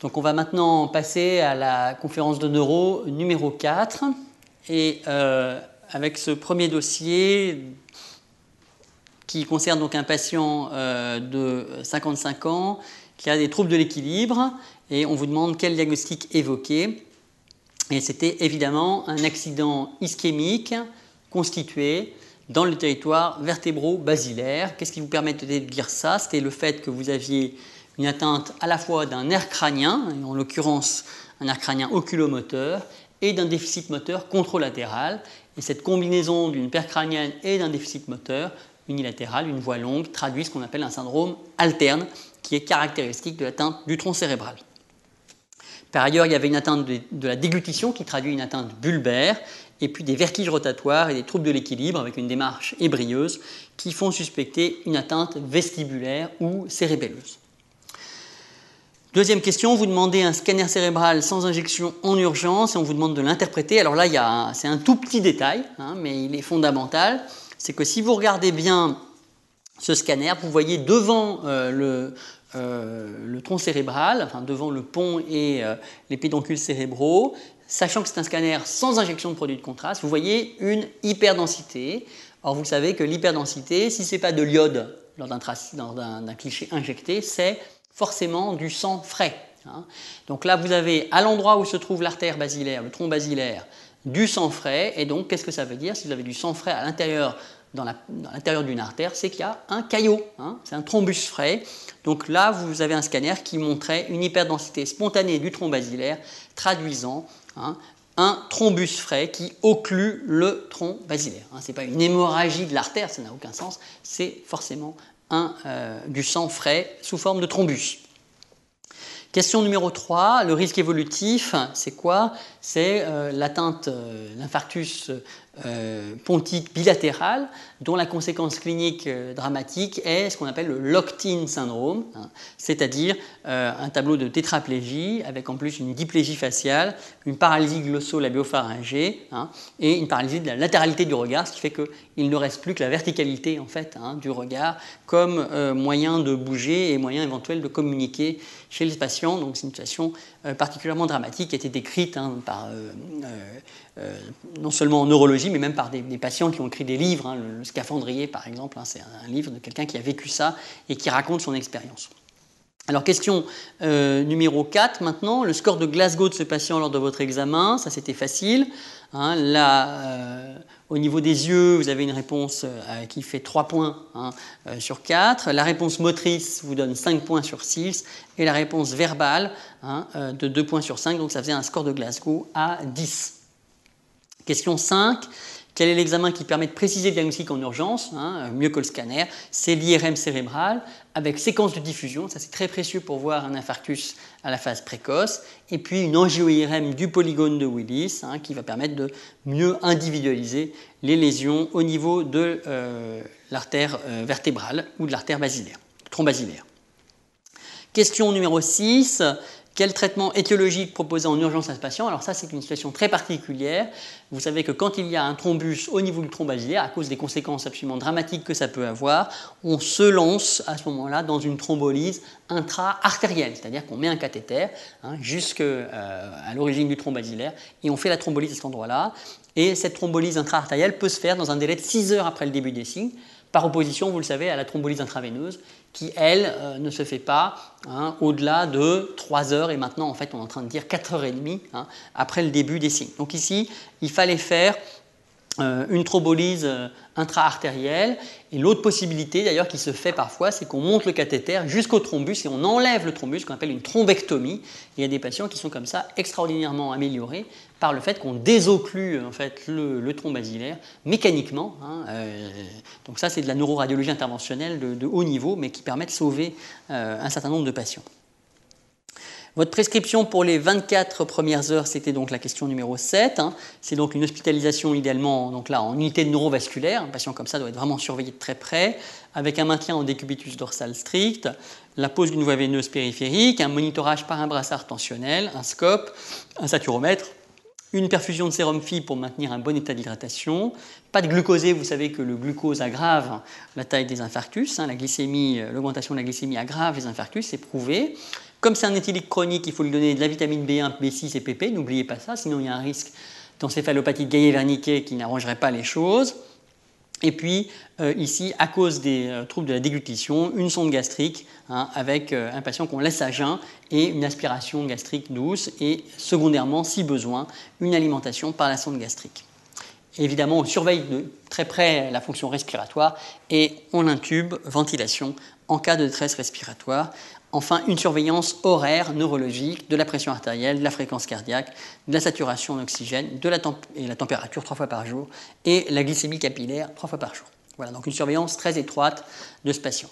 Donc on va maintenant passer à la conférence de neuro numéro 4 et avec ce premier dossier qui concerne donc un patient de 55 ans qui a des troubles de l'équilibre et on vous demande quel diagnostic évoquer. Et c'était évidemment un accident ischémique constitué dans le territoire vertébro-basilaire. Qu'est-ce qui vous permettait de dire ça? C'était le fait que vous aviez une atteinte à la fois d'un nerf crânien, en l'occurrence un nerf crânien oculomoteur, et d'un déficit moteur contralatéral. Et cette combinaison d'une perte crânienne et d'un déficit moteur unilatéral, une voie longue, traduit ce qu'on appelle un syndrome alterne, qui est caractéristique de l'atteinte du tronc cérébral. Par ailleurs, il y avait une atteinte de la déglutition qui traduit une atteinte bulbaire, et puis des vertiges rotatoires et des troubles de l'équilibre avec une démarche ébrieuse qui font suspecter une atteinte vestibulaire ou cérébelleuse. Deuxième question, vous demandez un scanner cérébral sans injection en urgence et on vous demande de l'interpréter. Alors là, c'est un tout petit détail, mais il est fondamental. C'est que si vous regardez bien ce scanner, vous voyez devant le tronc cérébral, enfin devant le pont et les pédoncules cérébraux, sachant que c'est un scanner sans injection de produit de contraste, vous voyez une hyperdensité. Or, vous savez que l'hyperdensité, si ce n'est pas de l'iode lors d'un cliché injecté, c'est forcément du sang frais. Donc là, vous avez à l'endroit où se trouve l'artère basilaire, le tronc basilaire, du sang frais. Et donc, qu'est-ce que ça veut dire? Si vous avez du sang frais à l'intérieur, dans l'intérieur d'une artère, c'est qu'il y a un caillot, c'est un thrombus frais. Donc là, vous avez un scanner qui montrait une hyperdensité spontanée du tronc basilaire, traduisant un thrombus frais qui occlue le tronc basilaire. Ce n'est pas une hémorragie de l'artère, ça n'a aucun sens, c'est forcément du sang frais sous forme de thrombus. Question numéro 3, le risque évolutif, c'est quoi? C'est l'atteinte, l'infarctus pontique bilatéral, dont la conséquence clinique dramatique est ce qu'on appelle le locked-in syndrome, c'est-à-dire un tableau de tétraplégie avec en plus une diplégie faciale, une paralysie glosso-labio-pharyngée et une paralysie de la latéralité du regard, ce qui fait qu'il ne reste plus que la verticalité en fait, du regard comme moyen de bouger et moyen éventuel de communiquer chez les patients. Donc c'est une situation particulièrement dramatique qui a été décrite par non seulement en neurologie, mais même par des patients qui ont écrit des livres. Le Scaphandrier, par exemple, c'est un livre de quelqu'un qui a vécu ça et qui raconte son expérience. Alors, question numéro 4 maintenant, le score de Glasgow de ce patient lors de votre examen, ça c'était facile. Là, au niveau des yeux, vous avez une réponse qui fait 3 points sur 4. La réponse motrice vous donne 5 points sur 6. Et la réponse verbale de 2 points sur 5. Donc, ça faisait un score de Glasgow à 10. Question 5. Quel est l'examen qui permet de préciser le diagnostic en urgence, mieux que le scanner? C'est l'IRM cérébral avec séquence de diffusion. Ça, c'est très précieux pour voir un infarctus à la phase précoce. Et puis une angio-IRM du polygone de Willis qui va permettre de mieux individualiser les lésions au niveau de l'artère vertébrale ou de l'artère basilaire, tronc basilaire. Question numéro 6. Quel traitement étiologique proposer en urgence à ce patient? Alors ça, c'est une situation très particulière. Vous savez que quand il y a un thrombus au niveau du tronc basilaire, à cause des conséquences absolument dramatiques que ça peut avoir, on se lance à ce moment-là dans une thrombolyse intra-artérielle, c'est-à-dire qu'on met un cathéter jusqu'à l'origine du tronc basilaire et on fait la thrombolyse à cet endroit-là. Et cette thrombolyse intra-artérielle peut se faire dans un délai de 6 heures après le début des signes, par opposition, vous le savez, à la thrombolyse intraveineuse, qui, elle, ne se fait pas au-delà de 3 heures, et maintenant, en fait, on est en train de dire 4h30 après le début des signes. Donc ici, il fallait faire une thrombolyse intra-artérielle, et l'autre possibilité, d'ailleurs, qui se fait parfois, c'est qu'on monte le cathéter jusqu'au thrombus et on enlève le thrombus, qu'on appelle une thrombectomie. Il y a des patients qui sont comme ça extraordinairement améliorés par le fait qu'on désocclue en fait, le tronc basilaire mécaniquement. Donc ça, c'est de la neuroradiologie interventionnelle de haut niveau, mais qui permet de sauver un certain nombre de patients. Votre prescription pour les 24 premières heures, c'était donc la question numéro 7. C'est donc une hospitalisation idéalement donc là, en unité de neurovasculaire. Un patient comme ça doit être vraiment surveillé de très près, avec un maintien en décubitus dorsal strict, la pose d'une voie veineuse périphérique, un monitorage par un brassard tensionnel, un scope, un saturomètre, une perfusion de sérum Phi pour maintenir un bon état d'hydratation, pas de glucosé, vous savez que le glucose aggrave la taille des infarctus, la glycémie, l'augmentation de la glycémie aggrave les infarctus, c'est prouvé. Comme c'est un éthylique chronique, il faut lui donner de la vitamine B1, B6 et PP, n'oubliez pas ça, sinon il y a un risque d'encéphalopathie de Gaillet-Wernicke qui n'arrangerait pas les choses. Et puis ici, à cause des troubles de la déglutition, une sonde gastrique avec un patient qu'on laisse à jeun et une aspiration gastrique douce et secondairement, si besoin, une alimentation par la sonde gastrique. Évidemment, on surveille de très près la fonction respiratoire et on intube, ventilation, en cas de détresse respiratoire. Enfin, une surveillance horaire neurologique de la pression artérielle, de la fréquence cardiaque, de la saturation en oxygène, et la température 3 fois par jour et la glycémie capillaire 3 fois par jour. Voilà, donc une surveillance très étroite de ce patient.